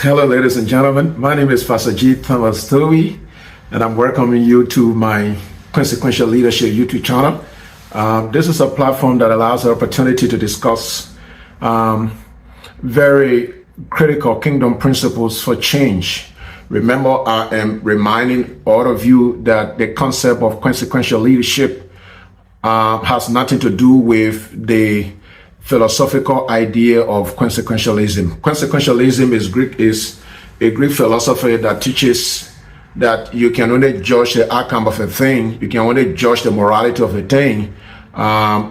Hello, ladies and gentlemen. My name is Pastor G. Thomas Toby, and I'm welcoming you to my Consequential Leadership YouTube channel. This is a platform that allows the opportunity to discuss very critical kingdom principles for change. Remember, I am reminding all of you that the concept of consequential leadership has nothing to do with the philosophical idea of consequentialism. Consequentialism is a Greek philosophy that teaches that you can only judge the outcome of a thing, you can only judge the morality of a thing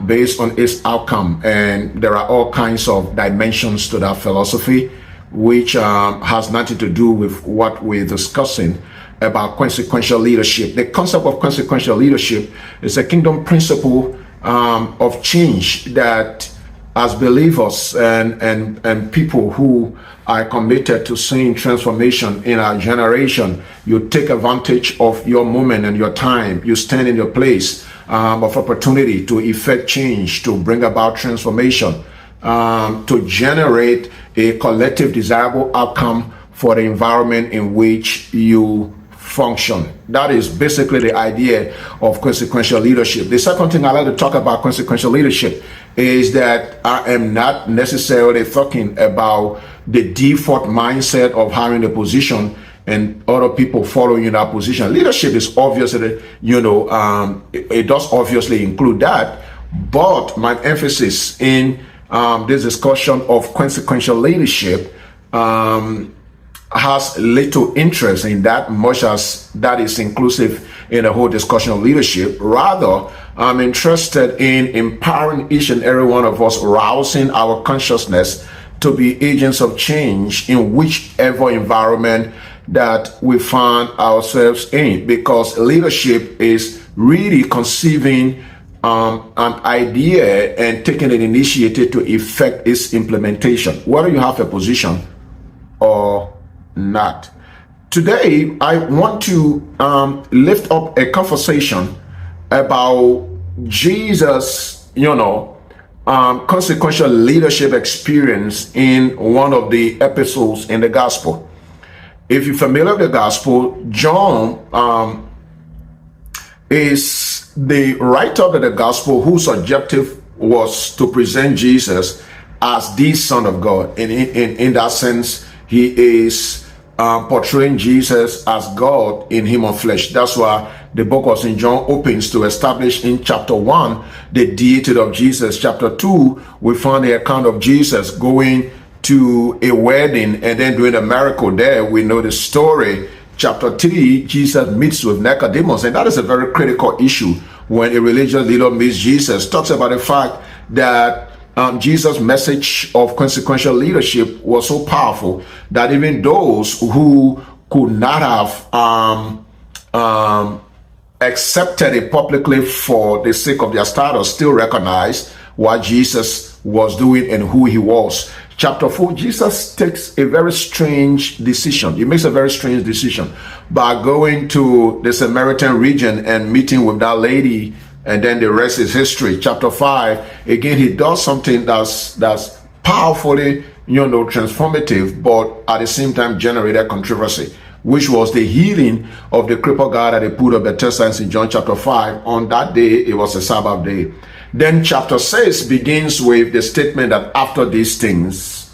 based on its outcome. And there are all kinds of dimensions to that philosophy, which has nothing to do with what we're discussing about consequential leadership. The concept of consequential leadership is a kingdom principle of change that, as believers and people who are committed to seeing transformation in our generation, you take advantage of your moment and your time. You stand in your place of opportunity to effect change, to bring about transformation, to generate a collective desirable outcome for the environment in which you function. That is basically the idea of consequential leadership. The second thing I like to talk about consequential leadership is that I am not necessarily talking about the default mindset of having a position and other people following in that position. Leadership is obviously, it does obviously include that, but my emphasis in this discussion of consequential leadership has little interest in that, much as that is inclusive in the whole discussion of leadership. Rather, I'm interested in empowering each and every one of us, rousing our consciousness to be agents of change in whichever environment that we find ourselves in, because leadership is really conceiving an idea and taking an initiative to effect its implementation, whether you have a position or not. Today, I want to lift up a conversation about Jesus, consequential leadership experience in one of the episodes in the gospel. If you're familiar with the gospel, John is the writer of the gospel whose objective was to present Jesus as the Son of God. And in that sense, he is portraying Jesus as God in human flesh. That's why the book of St. John opens to establish in chapter 1 the deity of Jesus. Chapter 2, we find the account of Jesus going to a wedding and then doing a miracle there. We know the story. Chapter 3, Jesus meets with Nicodemus, and that is a very critical issue when a religious leader meets Jesus. Talks about the fact that Jesus' message of consequential leadership was so powerful that even those who could not have accepted it publicly for the sake of their status still recognized what Jesus was doing and who he was. Chapter 4, Jesus takes a very strange decision. He makes a very strange decision by going to the Samaritan region and meeting with that lady, and then the rest is history. Chapter 5, again, he does something that's powerfully, transformative, but at the same time generated controversy, which was the healing of the crippled guy that they put up Bethesda in John chapter 5. On that day, it was a Sabbath day. Then chapter 6 begins with the statement that after these things,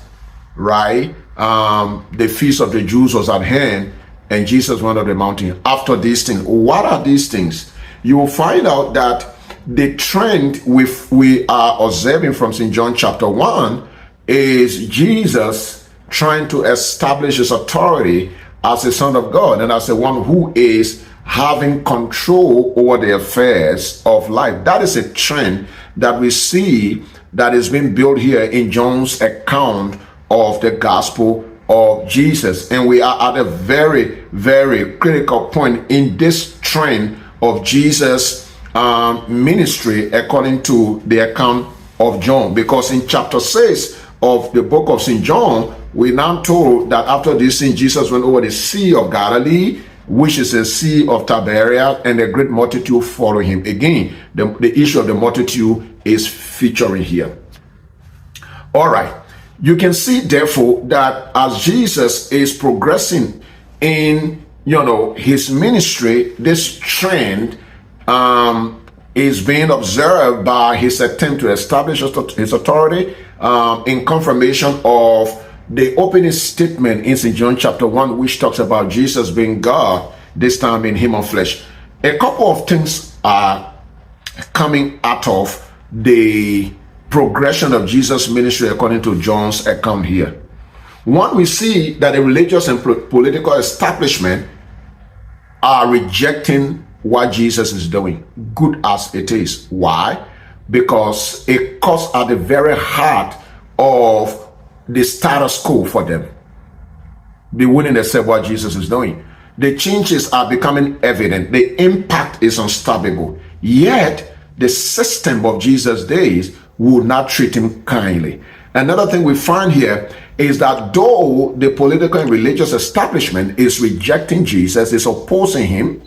right, the feast of the Jews was at hand, and Jesus went up the mountain. After these things, what are these things? You will find out that the trend we are observing from St. John chapter 1 is Jesus trying to establish his authority as the Son of God and as the one who is having control over the affairs of life. That is a trend that we see that is being built here in John's account of the gospel of Jesus. And we are at a very, very critical point in this trend of Jesus' ministry according to the account of John, because in chapter 6 of the book of St. John, we're now told that after this thing, Jesus went over the Sea of Galilee, which is a Sea of Tiberias, and a great multitude followed him. Again, the issue of the multitude is featuring here. All right. You can see, therefore, that as Jesus is progressing in, his ministry, this trend is being observed by his attempt to establish his authority in confirmation of the opening statement in St. John chapter 1, which talks about Jesus being God, this time in human flesh. A couple of things are coming out of the progression of Jesus' ministry according to John's account here. One, we see that the religious and political establishment are rejecting what Jesus is doing, good as it is. Why? Because it cuts at the very heart of the status quo for them. They wouldn't accept what Jesus is doing. The changes are becoming evident. The impact is unstoppable. Yet, the system of Jesus' days would not treat him kindly. Another thing we find here is that though the political and religious establishment is rejecting Jesus, is opposing him,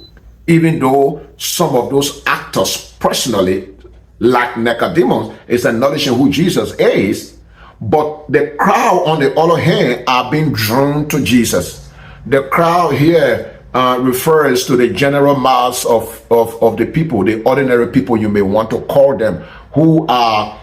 even though some of those actors personally, like Nicodemus, is acknowledging who Jesus is, but the crowd on the other hand are being drawn to Jesus. The crowd here refers to the general mass of the people, the ordinary people, you may want to call them, who are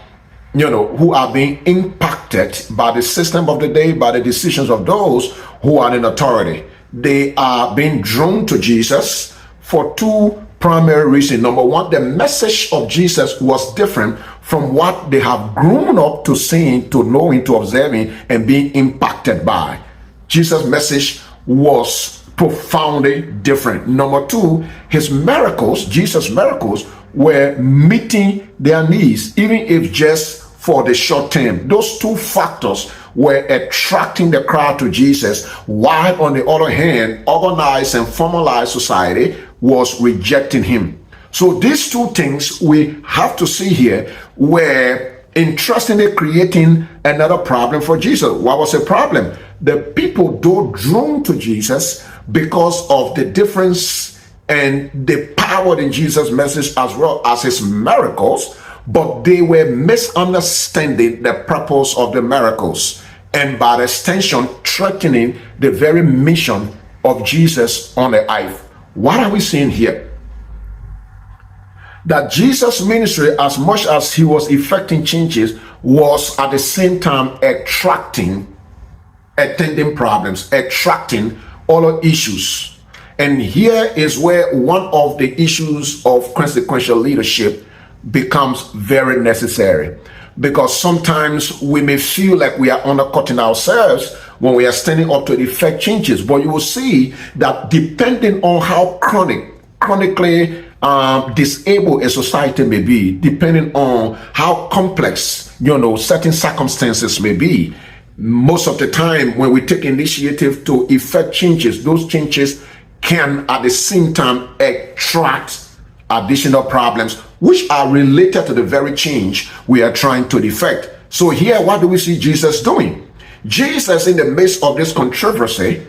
being impacted by the system of the day, by the decisions of those who are in authority. They are being drawn to Jesus for two primary reasons. Number one, the message of Jesus was different from what they have grown up to seeing, to knowing, to observing, and being impacted by. Jesus' message was profoundly different. Number two, his miracles, Jesus' miracles, were meeting their needs, even if just for the short term. Those two factors were attracting the crowd to Jesus, while on the other hand, organized and formalized society was rejecting him. So these two things we have to see here were interestingly creating another problem for Jesus. What was the problem? The people, though drawn to Jesus because of the difference and the power in Jesus' message as well as his miracles, but they were misunderstanding the purpose of the miracles, and by extension threatening the very mission of Jesus on the earth. What are we seeing here? That Jesus' ministry, as much as he was effecting changes, was at the same time attracting attending problems, attracting other issues. And here is where one of the issues of consequential leadership becomes very necessary, because sometimes we may feel like we are undercutting ourselves when we are standing up to effect changes. But you will see that depending on how chronically disabled a society may be, depending on how complex certain circumstances may be, most of the time when we take initiative to effect changes, those changes can at the same time attract additional problems which are related to the very change we are trying to effect. So here, what do we see Jesus doing? Jesus, in the midst of this controversy,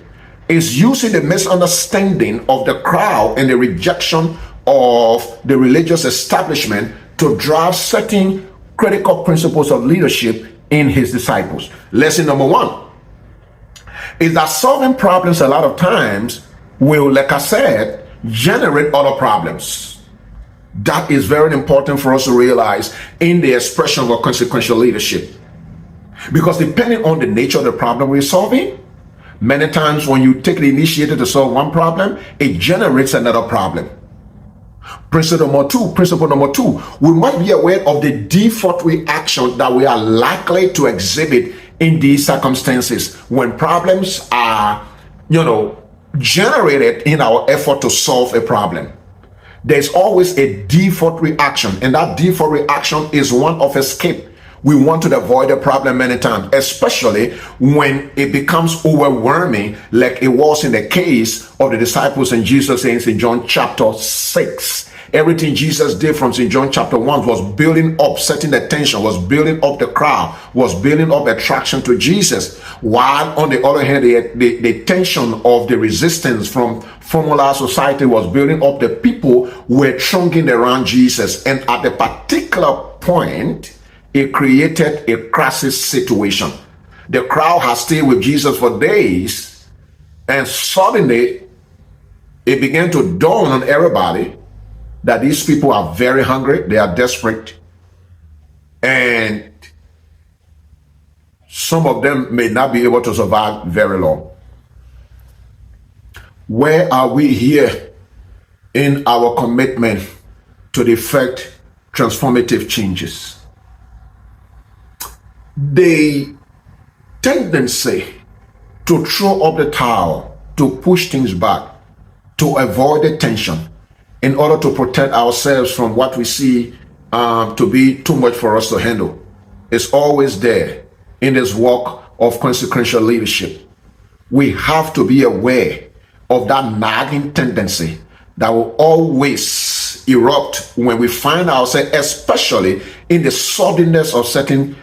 is using the misunderstanding of the crowd and the rejection of the religious establishment to drive certain critical principles of leadership in his disciples. Lesson number one is that solving problems a lot of times will, like I said, generate other problems. That is very important for us to realize in the expression of consequential leadership. Because depending on the nature of the problem we're solving, many times when you take the initiative to solve one problem, it generates another problem. Principle number two, we must be aware of the default reaction that we are likely to exhibit in these circumstances when problems are, generated in our effort to solve a problem. There's always a default reaction, and that default reaction is one of escape. We want to avoid a problem many times, especially when it becomes overwhelming, like it was in the case of the disciples and Jesus in John chapter 6. Everything Jesus did from St. John chapter 1 was building up, setting the tension, was building up the crowd, was building up attraction to Jesus. While on the other hand, the tension of the resistance from formalized society was building up. The people were thronging around Jesus. And at the particular point, it created a crisis situation. The crowd has stayed with Jesus for days, and suddenly it began to dawn on everybody that these people are very hungry, they are desperate, and some of them may not be able to survive very long. Where are we here in our commitment to effect transformative changes? The tendency to throw up the towel, to push things back, to avoid the tension in order to protect ourselves from what we see to be too much for us to handle is always there in this walk of consequential leadership. We have to be aware of that nagging tendency that will always erupt when we find ourselves, especially in the suddenness of certain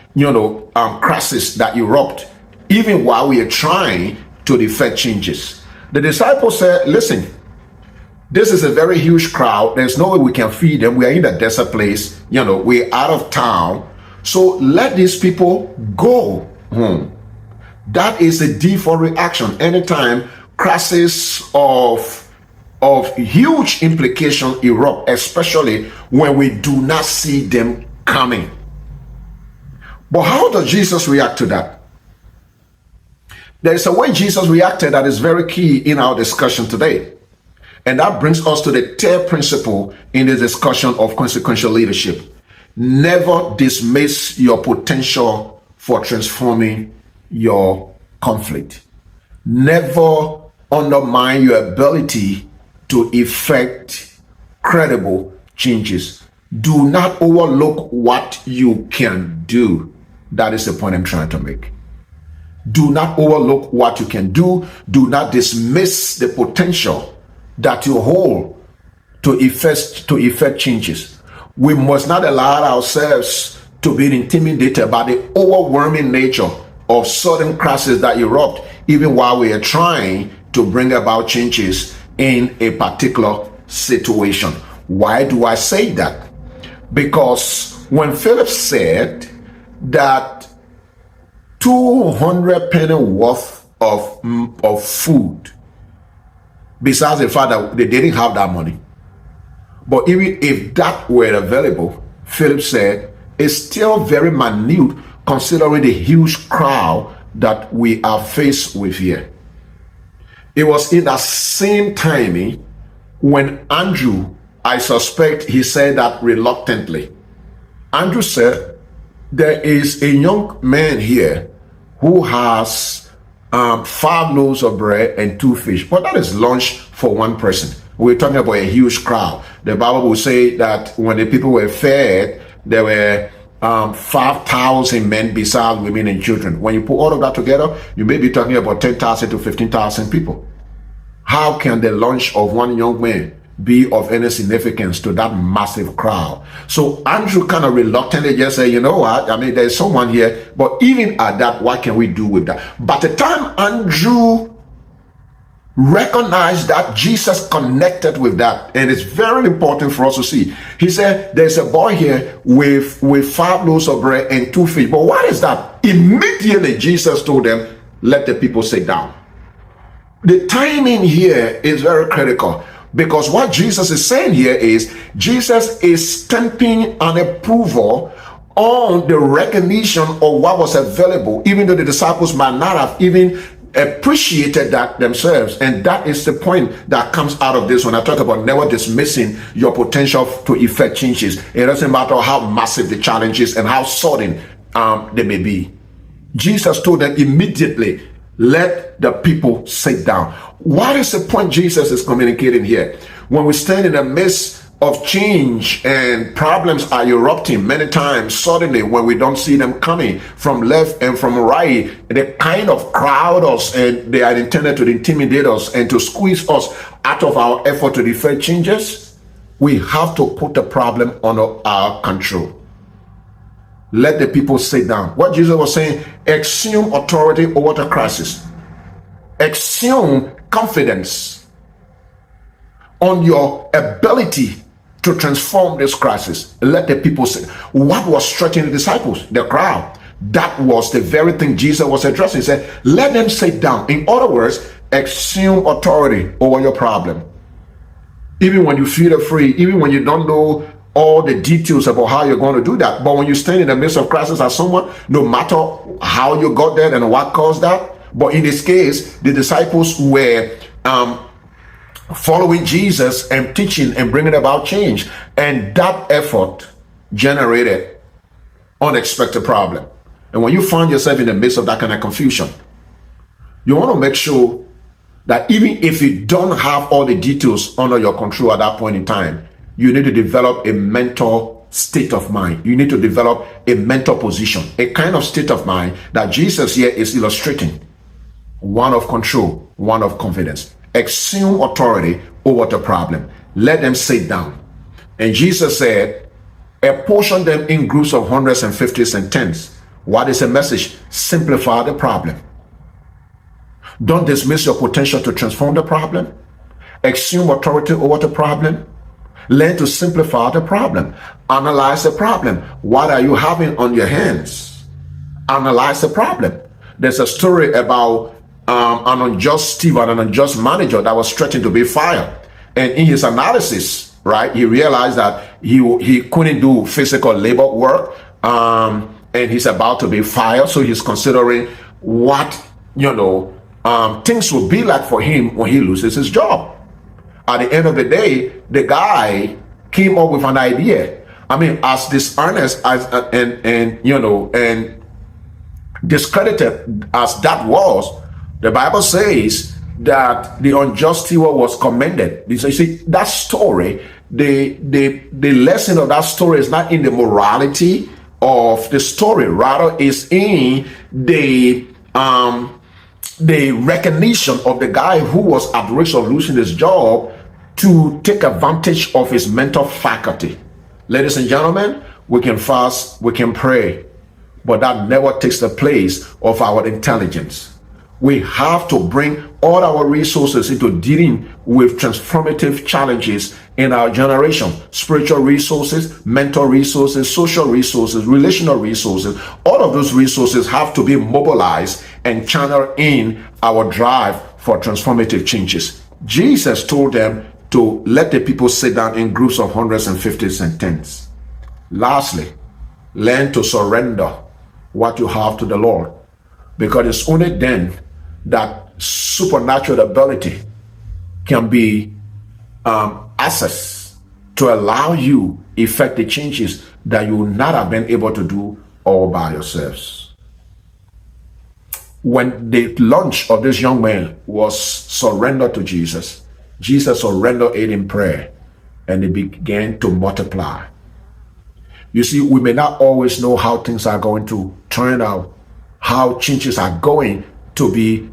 crises that erupt even while we are trying to effect changes. The disciples said, listen, this is a very huge crowd. There's no way we can feed them. We are in a desert place. We're out of town. So let these people go home. That is a default reaction. Anytime crisis of huge implication erupt, especially when we do not see them coming. But how does Jesus react to that? There is a way Jesus reacted that is very key in our discussion today. And that brings us to the third principle in the discussion of consequential leadership. Never dismiss your potential for transforming your conflict. Never undermine your ability to effect credible changes. Do not overlook what you can do. That is the point I'm trying to make. Do not overlook what you can do. Do not dismiss the potential that you hold to effect changes. We must not allow ourselves to be intimidated by the overwhelming nature of sudden crises that erupt even while we are trying to bring about changes in a particular situation. Why do I say that? Because when Philip said that 200 penny worth of food, besides the fact that they didn't have that money, but even if that were available, Philip said, it's still very minute considering the huge crowd that we are faced with here. It was in that same timing when Andrew, I suspect he said that reluctantly. Andrew said, there is a young man here who has 5 loaves of bread and 2 fish. But that is lunch for one person. We're talking about a huge crowd. The Bible will say that when the people were fed, there were 5,000 men besides women and children. When you put all of that together, you may be talking about 10,000 to 15,000 people. How can the lunch of one young man be of any significance to that massive crowd? So Andrew kind of reluctantly just said, you know what, I mean, there's someone here, but even at that, what can we do with that? But the time Andrew recognized that, Jesus connected with that, and it's very important for us to see. He said, there's a boy here with 5 loaves of bread and 2 fish. But what is that? Immediately Jesus told them, let the people sit down. The timing here is very critical, because what Jesus is saying here is Jesus is stamping an approval on the recognition of what was available, even though the disciples might not have even appreciated that themselves. And that is the point that comes out of this when I talk about never dismissing your potential to effect changes. It doesn't matter how massive the challenge is and how sudden they may be. Jesus told them immediately, let the people sit down. What is the point Jesus is communicating here? When we stand in the midst of change and problems are erupting many times suddenly, when we don't see them coming from left and from right, they kind of crowd us, and they are intended to intimidate us and to squeeze us out of our effort to effect changes. We have to put the problem under our control. Let the people sit down. What Jesus was saying, assume authority over the crisis. Assume confidence on your ability to transform this crisis. Let the people say, what was stretching the disciples? The crowd. That was the very thing Jesus was addressing. He said, let them sit down. In other words, assume authority over your problem. Even when you feel afraid, even when you don't know all the details about how you're going to do that. But when you stand in the midst of crisis as someone, no matter how you got there and what caused that, but in this case, the disciples were following Jesus and teaching and bringing about change. And that effort generated unexpected problem. And when you find yourself in the midst of that kind of confusion, you want to make sure that even if you don't have all the details under your control at that point in time, you need to develop a mental state of mind. You need to develop a mental position, a kind of state of mind that Jesus here is illustrating. One of control, one of confidence. Assume authority over the problem. Let them sit down. And Jesus said, apportion them in groups of hundreds and fifties and tens. What is the message? Simplify the problem. Don't dismiss your potential to transform the problem. Assume authority over the problem. Learn to simplify the problem. Analyze the problem. What are you having on your hands? Analyze the problem. There's a story about an unjust steward, an unjust manager that was threatened to be fired. And in his analysis, right, he realized that he couldn't do physical labor work, and he's about to be fired. So he's considering what, things will be like for him when he loses his job. At the end of the day, the guy came up with an idea. I mean, as dishonest as and discredited as that was, the Bible says that the unjust steward was commended. You see, that story, the lesson of that story is not in the morality of the story, rather is in the recognition of the guy who was at risk of losing his job to take advantage of his mental faculty. Ladies and gentlemen, we can fast, we can pray, but that never takes the place of our intelligence. We have to bring all our resources into dealing with transformative challenges in our generation. Spiritual resources, mental resources, social resources, relational resources. All of those resources have to be mobilized and channeled in our drive for transformative changes. Jesus told them to let the people sit down in groups of hundreds and fifties and tens. Lastly, learn to surrender what you have to the Lord, because it's only then that supernatural ability can be accessed to allow you effect the changes that you would not have been able to do all by yourselves. When the lunch of this young man was surrendered to Jesus, Jesus surrendered it in prayer, and it began to multiply. You see, we may not always know how things are going to turn out, how changes are going to be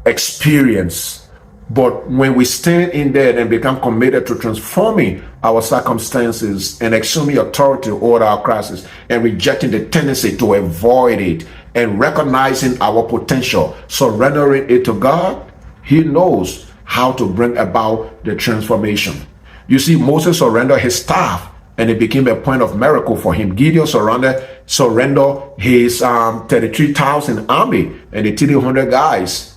experienced. But when we stand in there and become committed to transforming our circumstances and assuming authority over our crisis and rejecting the tendency to avoid it and recognizing our potential, surrendering it to God, He knows how to bring about the transformation. You see, Moses surrendered his staff and it became a point of miracle for him. Gideon surrendered his 33,000 army, and the 300 guys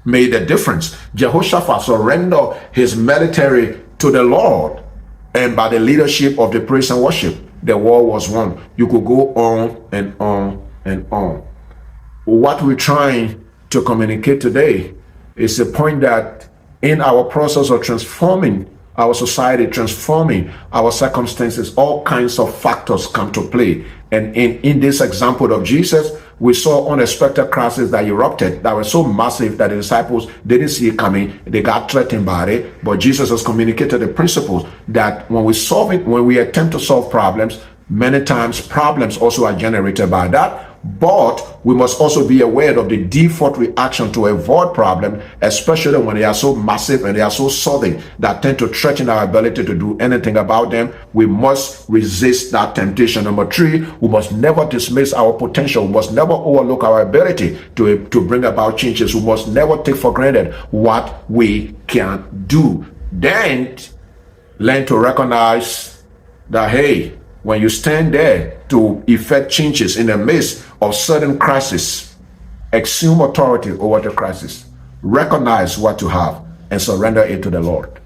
made a difference. Jehoshaphat surrendered his military to the Lord, and by the leadership of the praise and worship, the war was won. You could go on and on and on. What we're trying to communicate today is the point that in our process of transforming our society, transforming our circumstances, all kinds of factors come to play. And in this example of Jesus, we saw unexpected crises that erupted that were so massive that the disciples didn't see it coming. They got threatened by it. But Jesus has communicated the principles that when we attempt to solve problems, many times problems also are generated by that. But we must also be aware of the default reaction to avoid problems, especially when they are so massive and they are so sudden that tend to threaten our ability to do anything about them. We must resist that temptation. Number 3, we must never dismiss our potential. We must never overlook our ability to bring about changes. We must never take for granted what we can do. Then learn to recognize that, hey, when you stand there to effect changes in the midst of sudden crisis, assume authority over the crisis, recognize what you have, and surrender it to the Lord.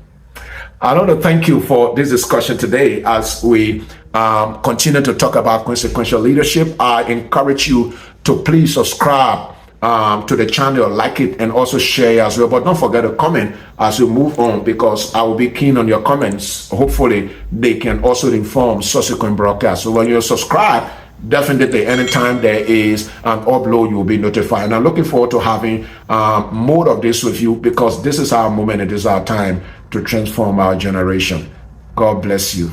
I want to thank you for this discussion today as we continue to talk about consequential leadership. I encourage you to please subscribe to the channel, like it, and also share as well. But don't forget to comment as we move on, because I will be keen on your comments. Hopefully, they can also inform subsequent broadcasts. So when you subscribe, definitely anytime there is an upload, you will be notified. And I'm looking forward to having more of this with you, because this is our moment, it is our time to transform our generation. God bless you.